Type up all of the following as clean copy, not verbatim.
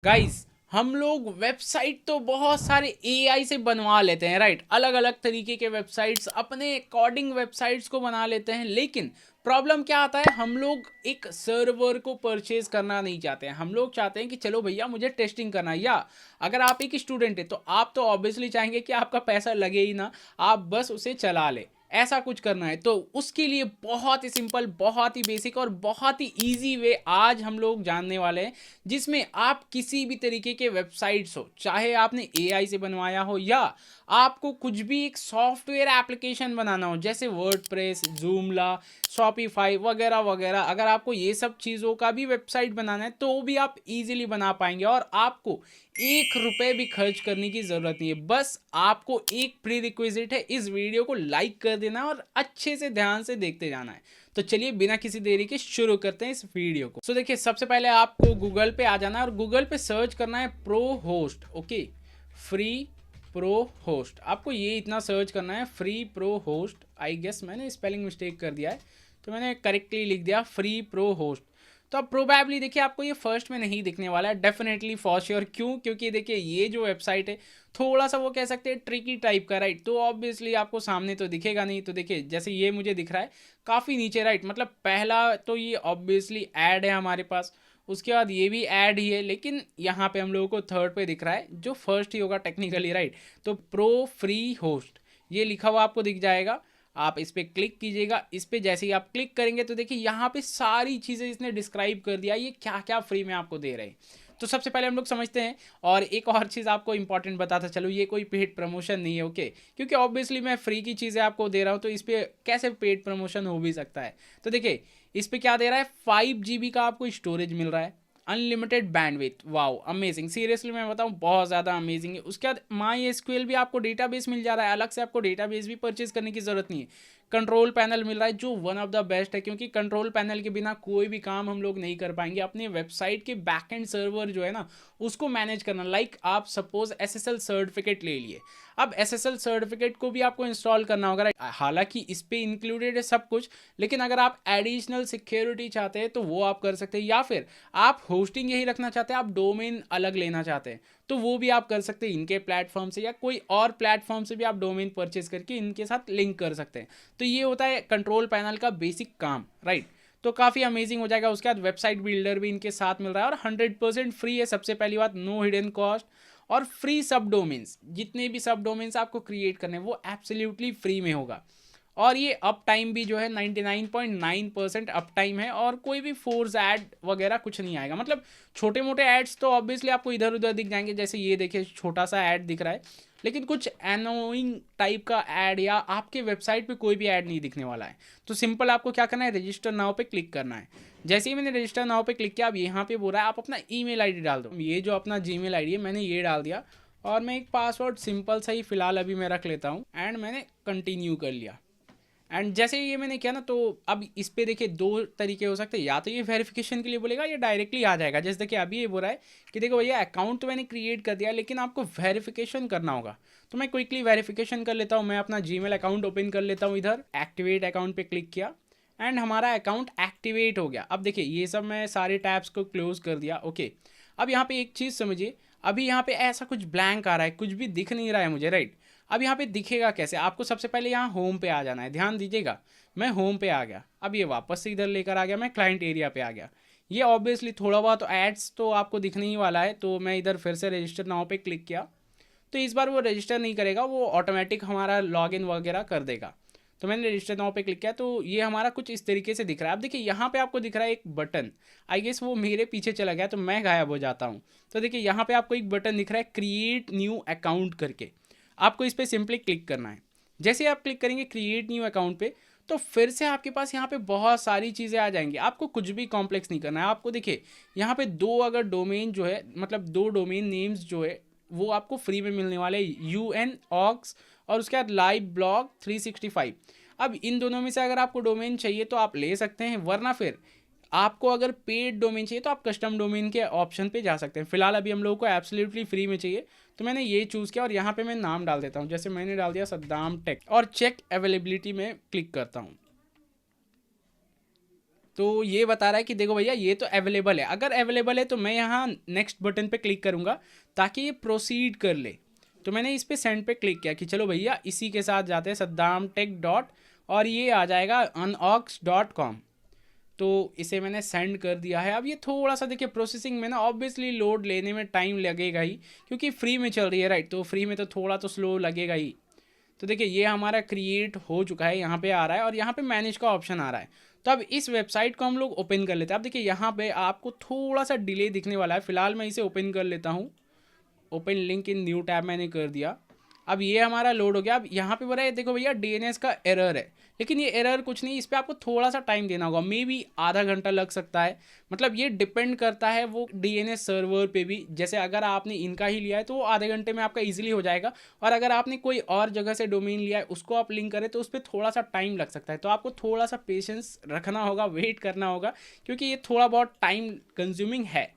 Guys, हम लोग website तो बहुत सारे एआई से बनवा लेते हैं, राइट। अलग अलग तरीके के वेबसाइट्स अपने अकॉर्डिंग वेबसाइट्स को बना लेते हैं, लेकिन प्रॉब्लम क्या आता है, हम लोग एक सर्वर को परचेज करना नहीं चाहते हैं। हम लोग चाहते हैं कि चलो भैया मुझे टेस्टिंग करना है, या अगर आप एक स्टूडेंट है तो आप तो ऑब्वियसली चाहेंगे कि आपका पैसा लगे ही ना, आप बस उसे चला ले, ऐसा कुछ करना है। तो उसके लिए बहुत ही सिंपल, बहुत ही बेसिक और बहुत ही इजी वे आज हम लोग जानने वाले हैं, जिसमें आप किसी भी तरीके के वेबसाइट्स हो, चाहे आपने एआई से बनवाया हो या आपको कुछ भी एक सॉफ्टवेयर एप्लीकेशन बनाना हो, जैसे वर्डप्रेस, जूमला, शॉपिफाई वगैरह वगैरह, अगर आपको ये सब चीज़ों का भी वेबसाइट बनाना है तो भी आप इजीली बना पाएंगे और आपको 1 रुपए भी खर्च करने की ज़रूरत नहीं है। बस आपको एक प्री रिक्विजिट है, इस वीडियो को लाइक कर देना और अच्छे से ध्यान से देखते जाना है। तो चलिए बिना किसी देरी के शुरू करते हैं इस वीडियो को। देखिए, सबसे पहले आपको गूगल पे आ जाना है और गूगल पे सर्च करना है pro host. Okay, free pro host, आपको ये इतना सर्च करना है, free pro host. I guess मैंने स्पेलिंग मिस्टेक कर दिया है, तो मैंने करेक्टली लिख दिया फ्री प्रो होस्ट। तो अब प्रोबेबली देखिए आपको ये फर्स्ट में नहीं दिखने वाला है, डेफिनेटली फॉर श्योर। क्यों? क्योंकि देखिए ये जो वेबसाइट है थोड़ा सा वो कह सकते हैं ट्रिकी टाइप का, राइट। तो ऑब्वियसली आपको सामने तो दिखेगा नहीं। तो देखिए जैसे ये मुझे दिख रहा है काफ़ी नीचे, राइट। मतलब पहला तो ये ऑब्वियसली ऐड है हमारे पास, उसके बाद ये भी ऐड ही है, लेकिन यहाँ पे हम लोगों को थर्ड पे दिख रहा है जो फर्स्ट ही होगा टेक्निकली, राइट। तो प्रो फ्री होस्ट ये लिखा हुआ आपको दिख जाएगा, आप इस पर क्लिक कीजिएगा। इस पर जैसे ही आप क्लिक करेंगे तो देखिए यहाँ पे सारी चीज़ें इसने डिस्क्राइब कर दिया ये क्या क्या फ्री में आपको दे रहे हैं। तो सबसे पहले हम लोग समझते हैं, और एक और चीज़ आपको इंपॉर्टेंट बताता चलो, ये कोई पेड प्रमोशन नहीं है, ओके। क्योंकि ऑब्वियसली मैं फ्री की चीज़ें आपको दे रहा हूँ, तो इस पर कैसे पेड प्रमोशन हो भी सकता है। तो देखिए इस पर क्या दे रहा है, 5 GB का आपको स्टोरेज मिल रहा है, unlimited bandwidth. Wow, amazing, seriously मैं बताऊं बहुत ज़्यादा अमेजिंग है। उसके बाद माई एसक्यूएल भी आपको डेटाबेस मिल जा रहा है, अलग से आपको डेटाबेस भी परचेज करने की ज़रूरत नहीं है। कंट्रोल पैनल मिल रहा है जो वन ऑफ द बेस्ट है, क्योंकि कंट्रोल पैनल के बिना कोई भी काम हम लोग नहीं कर पाएंगे। अपने वेबसाइट के बैकएंड सर्वर जो है ना उसको मैनेज करना, लाइक आप सपोज एसएसएल सर्टिफिकेट ले लिए, अब एसएसएल सर्टिफिकेट को भी आपको इंस्टॉल करना होगा, हालांकि इस पे इंक्लूडेड है सब कुछ, लेकिन अगर आप एडिशनल सिक्योरिटी चाहते हैं तो वो आप कर सकते हैं, या फिर आप होस्टिंग यही रखना चाहते हैं, आप डोमेन अलग लेना चाहते हैं तो वो भी आप कर सकते हैं इनके प्लेटफॉर्म से, या कोई और प्लेटफॉर्म से भी आप डोमेन परचेज करके इनके साथ लिंक कर सकते हैं। तो ये होता है कंट्रोल पैनल का बेसिक काम, राइट। तो काफ़ी अमेजिंग हो जाएगा। उसके बाद वेबसाइट बिल्डर भी इनके साथ मिल रहा है और 100% फ्री है। सबसे पहली बात, नो हिडन कॉस्ट और फ्री सब डोमेन्स, जितने भी सब डोमेन्स आपको क्रिएट करने हैं वो एब्सोल्युटली फ्री में होगा। और ये अप टाइम भी जो है 99.9% अप टाइम है, और कोई भी फोर्स ऐड वगैरह कुछ नहीं आएगा। मतलब छोटे मोटे एड्स तो ऑब्वियसली आपको इधर उधर दिख जाएंगे, जैसे ये देखिए छोटा सा ऐड दिख रहा है, लेकिन कुछ एनोइंग टाइप का ऐड या आपके वेबसाइट पे कोई भी ऐड नहीं दिखने वाला है। तो सिंपल आपको क्या करना है, रजिस्टर नाउ पे क्लिक करना है। जैसे ही मैंने रजिस्टर नाउ पे क्लिक किया, अब यहाँ पे बोल रहा है आप अपना ईमेल आईडी डाल दो। ये जो अपना जीमेल आईडी है मैंने ये डाल दिया, और मैं एक पासवर्ड सिंपल सा ही फिलहाल अभी मैं रख लेता हूँ, एंड मैंने कंटिन्यू कर लिया। एंड जैसे ये मैंने किया ना, तो अब इस पे देखिए दो तरीके हो सकते हैं, या तो ये वेरिफिकेशन के लिए बोलेगा या डायरेक्टली आ जाएगा। जैसे देखिए अभी ये बोल रहा है कि देखो भैया अकाउंट तो मैंने क्रिएट कर दिया, लेकिन आपको वेरिफिकेशन करना होगा। तो मैं क्विकली वेरिफिकेशन कर लेता हूँ, मैं अपना जीमेल अकाउंट ओपन कर लेता हूँ, इधर एक्टिवेट अकाउंट पे क्लिक किया एंड हमारा अकाउंट एक्टिवेट हो गया। अब देखिए ये सब मैं सारे टैब्स को क्लोज कर दिया, ओके। अब यहाँ पे एक चीज़ समझिए, अभी यहाँ पे ऐसा कुछ ब्लैंक आ रहा है, कुछ भी दिख नहीं रहा है मुझे, राइट। अब यहाँ पे दिखेगा कैसे, आपको सबसे पहले यहाँ होम पे आ जाना है, ध्यान दीजिएगा। मैं होम पे आ गया, अब ये वापस से इधर लेकर आ गया, मैं क्लाइंट एरिया पे आ गया। ये ऑब्वियसली थोड़ा बहुत एड्स तो आपको दिखने ही वाला है, तो मैं इधर फिर से रजिस्टर नाउ पे क्लिक किया, तो इस बार वो रजिस्टर नहीं करेगा, वो ऑटोमेटिक हमारा लॉगिन वगैरह कर देगा। तो मैंने रजिस्टर नाउ पे क्लिक किया, तो ये हमारा कुछ इस तरीके से दिख रहा है। अब देखिए यहाँ पे आपको दिख रहा है एक बटन, आई गेस वो मेरे पीछे चला गया तो मैं गायब हो जाता हूँ। तो देखिए यहाँ पे आपको एक बटन दिख रहा है क्रिएट न्यू अकाउंट करके, आपको इस पर सिंपली क्लिक करना है। जैसे आप क्लिक करेंगे क्रिएट न्यू अकाउंट पे, तो फिर से आपके पास यहाँ पे बहुत सारी चीज़ें आ जाएंगी, आपको कुछ भी कॉम्प्लेक्स नहीं करना है। आपको देखिए यहाँ पे दो अगर डोमेन जो है, मतलब दो डोमेन नेम्स जो है वो आपको फ्री में मिलने वाले, UN ऑक्स और उसके बाद लाइव ब्लॉग 365। अब इन दोनों में से अगर आपको डोमेन चाहिए तो आप ले सकते हैं, वरना फिर आपको अगर पेड डोमेन चाहिए तो आप कस्टम डोमेन के ऑप्शन पे जा सकते हैं। फिलहाल अभी हम लोगों को एब्सोल्युटली फ्री में चाहिए, तो मैंने ये चूज़ किया और यहाँ पे मैं नाम डाल देता हूँ। जैसे मैंने डाल दिया सद्दाम टेक, और चेक अवेलेबिलिटी में क्लिक करता हूँ। तो ये बता रहा है कि देखो भैया ये तो अवेलेबल है। अगर अवेलेबल है तो मैं यहाँ नेक्स्ट बटन पे क्लिक करूँगा ताकि ये प्रोसीड कर ले। तो मैंने इस पे सेंड पे क्लिक किया कि चलो भैया इसी के साथ जाते हैं सद्दाम टेक डॉट, और ये आ जाएगा unaux.com। तो इसे मैंने सेंड कर दिया है। अब ये थोड़ा सा देखिए प्रोसेसिंग में ना ऑब्वियसली लोड लेने में टाइम लगेगा ही, क्योंकि फ्री में चल रही है राइट, तो फ्री में तो थोड़ा तो स्लो लगेगा ही। तो देखिए ये हमारा क्रिएट हो चुका है, यहाँ पे आ रहा है और यहाँ पे मैनेज का ऑप्शन आ रहा है। तो अब इस वेबसाइट को हम लोग ओपन कर लेते हैं। अब देखिए यहाँ पे आपको थोड़ा सा डिले दिखने वाला है, फिलहाल मैं इसे ओपन कर लेता हूँ। Open link in new tab मैंने कर दिया। अब ये हमारा लोड हो गया। अब यहाँ पे बोला है देखो भैया डीएनएस का एरर है, लेकिन ये एरर कुछ नहीं, इस पर आपको थोड़ा सा टाइम देना होगा, मे बी आधा घंटा लग सकता है। मतलब ये डिपेंड करता है वो डीएनएस सर्वर पे भी। जैसे अगर आपने इनका ही लिया है तो वो आधे घंटे में आपका इजीली हो जाएगा, और अगर आपने कोई और जगह से डोमेन लिया है उसको आप लिंक करें तो उस पर थोड़ा सा टाइम लग सकता है। तो आपको थोड़ा सा पेशेंस रखना होगा, वेट करना होगा, क्योंकि ये थोड़ा बहुत टाइम कंज्यूमिंग है।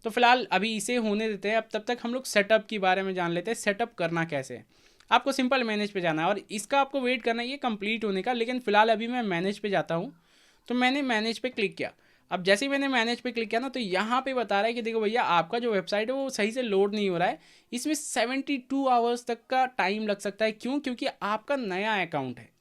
तो फिलहाल अभी इसे होने देते हैं। अब तब तक हम लोग सेटअप के बारे में जान लेते हैं, सेटअप करना कैसे है। आपको सिंपल मैनेज पे जाना है और इसका आपको वेट करना है ये कंप्लीट होने का, लेकिन फिलहाल अभी मैं मैनेज पे जाता हूँ। तो मैंने मैनेज पे क्लिक किया। अब जैसे ही मैंने मैनेज पे क्लिक किया ना, तो यहाँ पे बता रहा है कि देखो भैया आपका जो वेबसाइट है वो सही से लोड नहीं हो रहा है, इसमें 72 आवर्स तक का टाइम लग सकता है। क्यों? क्योंकि आपका नया अकाउंट है।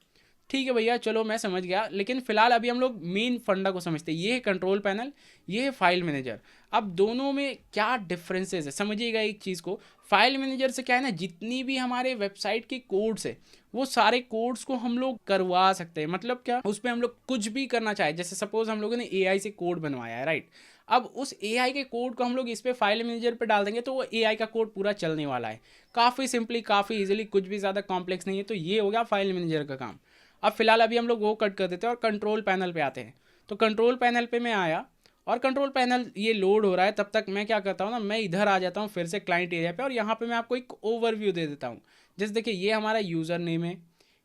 ठीक है भैया, चलो मैं समझ गया, लेकिन फिलहाल अभी हम लोग मेन फंडा को समझते हैं। ये है कंट्रोल पैनल, ये है फाइल मैनेजर। अब दोनों में क्या डिफरेंसेस है समझिएगा एक चीज़ को। फाइल मैनेजर से क्या है ना, जितनी भी हमारे वेबसाइट के कोड्स है वो सारे कोड्स को हम लोग करवा सकते हैं। मतलब क्या, उस पर हम लोग कुछ भी करना चाहे। जैसे सपोज हम लोगों ने एआई से कोड बनवाया है राइट, अब उस एआई के कोड को हम लोग इस पे फाइल मैनेजर पे डाल देंगे तो वो एआई का कोड पूरा चलने वाला है। काफ़ी सिंपली, काफ़ी इजीली, कुछ भी ज़्यादा कॉम्प्लेक्स नहीं है। तो ये हो गया फाइल मैनेजर का काम। अब फिलहाल अभी हम लोग वो कट कर देते हैं और कंट्रोल पैनल पे आते हैं। तो कंट्रोल पैनल पे मैं आया और कंट्रोल पैनल ये लोड हो रहा है, तब तक मैं क्या करता हूँ ना, मैं इधर आ जाता हूँ फिर से क्लाइंट एरिया पे, और यहाँ पे मैं आपको एक ओवरव्यू दे देता हूँ। जैसे देखिए ये हमारा यूज़र नेम है,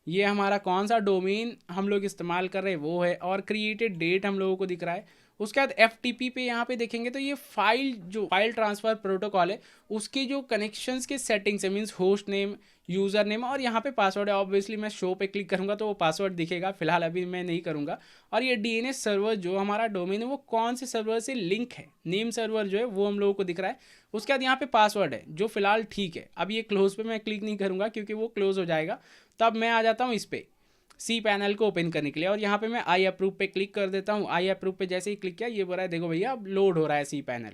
ये हमारा कौन सा डोमेन हम लोग इस्तेमाल कर रहे हैं वो है, और क्रिएटेड डेट हम लोगों को दिख रहा है। उसके बाद FTP पे यहाँ पे देखेंगे तो ये फाइल ट्रांसफ़र प्रोटोकॉल है, उसके जो कनेक्शंस के सेटिंग्स है, means host name, user name, और यहाँ पे पासवर्ड है। ऑब्वियसली मैं शो पे क्लिक करूँगा तो वो पासवर्ड दिखेगा, फिलहाल अभी मैं नहीं करूँगा। और ये DNS सर्वर जो हमारा डोमेन है वो कौन से सर्वर से लिंक है, नेम सर्वर जो है वो हम लोगों को दिख रहा है। उसके बाद यहाँ पे पासवर्ड है जो फिलहाल ठीक है। अब ये क्लोज पे मैं क्लिक नहीं करूँगा क्योंकि वो क्लोज हो जाएगा। तब मैं आ जाता हूँ इस पर सी पैनल को ओपन करने के लिए, और यहाँ पे मैं आई अप्रूव पे क्लिक कर देता हूँ। आई अप्रूव पे जैसे ही क्लिक किया ये बोल रहा है देखो भैया अब लोड हो रहा है सी पैनल।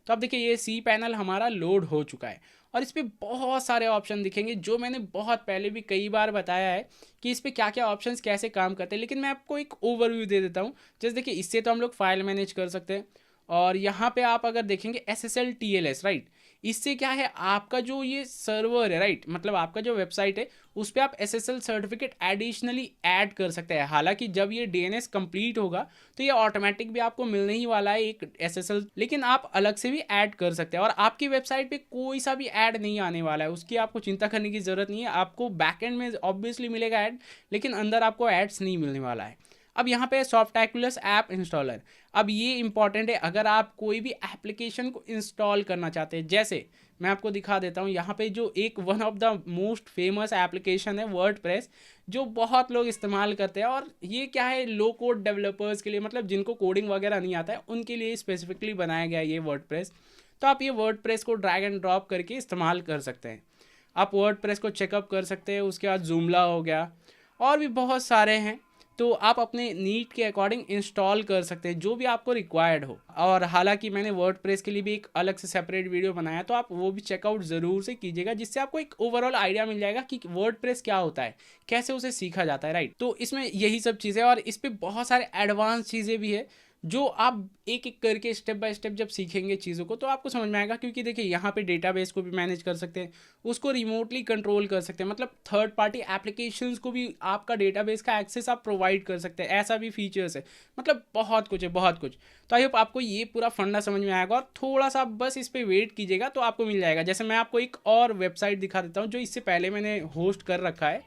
तो अब देखिए ये सी पैनल हमारा लोड हो चुका है, और इस पर बहुत सारे ऑप्शन दिखेंगे जो मैंने बहुत पहले भी कई बार बताया है कि इस पर क्या क्या ऑप्शंस कैसे काम करते हैं, लेकिन मैं आपको एक ओवरव्यू दे देता हूँ। जैसे देखिए इससे तो हम लोग फाइल मैनेज कर सकते हैं, और यहाँ पे आप अगर देखेंगे SSL TLS राइट, इससे क्या है आपका जो ये सर्वर है राइट, मतलब आपका जो वेबसाइट है उस पर आप SSL सर्टिफिकेट एडिशनली ऐड कर सकते हैं। हालांकि जब ये DNS कंप्लीट होगा तो ये ऑटोमेटिक भी आपको मिलने ही वाला है एक SSL, लेकिन आप अलग से भी ऐड कर सकते हैं। और आपकी वेबसाइट पे कोई सा भी ऐड नहीं आने वाला है, उसकी आपको चिंता करने की ज़रूरत नहीं है। आपको बैकएंड में ऑब्वियसली मिलेगा ऐड, लेकिन अंदर आपको एड्स नहीं मिलने वाला है। अब यहाँ पे सॉफ्टैकुलस ऐप इंस्टॉलर, अब ये इंपॉर्टेंट है अगर आप कोई भी एप्लीकेशन को इंस्टॉल करना चाहते हैं। जैसे मैं आपको दिखा देता हूँ, यहाँ पे जो एक one of the most famous application है वर्डप्रेस, जो बहुत लोग इस्तेमाल करते हैं। और ये क्या है, लो कोड डेवलपर्स के लिए, मतलब जिनको कोडिंग वगैरह नहीं आता है उनके लिए स्पेसिफिकली बनाया गया है ये वर्डप्रेस। तो आप ये वर्डप्रेस को ड्रैग एंड ड्रॉप करके इस्तेमाल कर सकते हैं। आप वर्डप्रेस को चेकअप कर सकते हैं। उसके बाद जूमला हो गया, और भी बहुत सारे हैं। तो आप अपने नीड के अकॉर्डिंग इंस्टॉल कर सकते हैं जो भी आपको रिक्वायर्ड हो। और हालांकि मैंने वर्डप्रेस के लिए भी एक अलग से सेपरेट वीडियो बनाया, तो आप वो भी चेकआउट ज़रूर से कीजिएगा, जिससे आपको एक ओवरऑल आइडिया मिल जाएगा कि वर्डप्रेस क्या होता है, कैसे उसे सीखा जाता है राइट। तो इसमें यही सब चीज़ें, और इस पर बहुत सारे एडवांस चीज़ें भी है जो आप एक एक करके स्टेप बाय स्टेप जब सीखेंगे चीज़ों को तो आपको समझ में आएगा। क्योंकि देखिए यहाँ पे डेटाबेस को भी मैनेज कर सकते हैं, उसको रिमोटली कंट्रोल कर सकते हैं, मतलब थर्ड पार्टी एप्लीकेशंस को भी आपका डेटाबेस का एक्सेस आप प्रोवाइड कर सकते हैं, ऐसा भी फीचर्स है। मतलब बहुत कुछ है, बहुत कुछ। तो आई होप आपको ये पूरा फंडा समझ में आएगा, और थोड़ा सा बस इस पर वेट कीजिएगा तो आपको मिल जाएगा। जैसे मैं आपको एक और वेबसाइट दिखा देता हूँ जो इससे पहले मैंने होस्ट कर रखा है,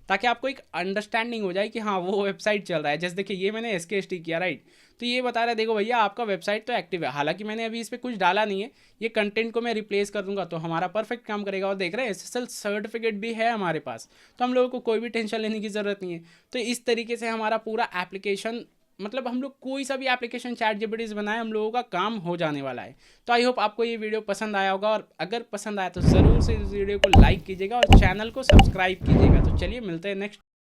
ताकि आपको एक अंडरस्टैंडिंग हो जाए कि हाँ वो वेबसाइट चल रहा है। जैसे देखिए ये मैंने SKST किया राइट, तो ये बता रहा है देखो भैया आपका वेबसाइट तो एक्टिव है। हालांकि मैंने अभी इस पर कुछ डाला नहीं है, ये कंटेंट को मैं रिप्लेस कर दूंगा तो हमारा परफेक्ट काम करेगा। और देख रहे हैं SSL सर्टिफिकेट भी है हमारे पास, तो हम लोगों को कोई भी टेंशन लेने की ज़रूरत नहीं है। तो इस तरीके से हमारा पूरा एप्लीकेशन मतलब हम लोग कोई सा भी एप्लीकेशन चैट जीपीटी से बनाए, हम लोगों का काम हो जाने वाला है। तो आई होप आपको ये वीडियो पसंद आया होगा, और अगर पसंद आया तो ज़रूर से इस वीडियो को लाइक कीजिएगा और चैनल को सब्सक्राइब कीजिएगा। तो चलिए मिलते हैं नेक्स्ट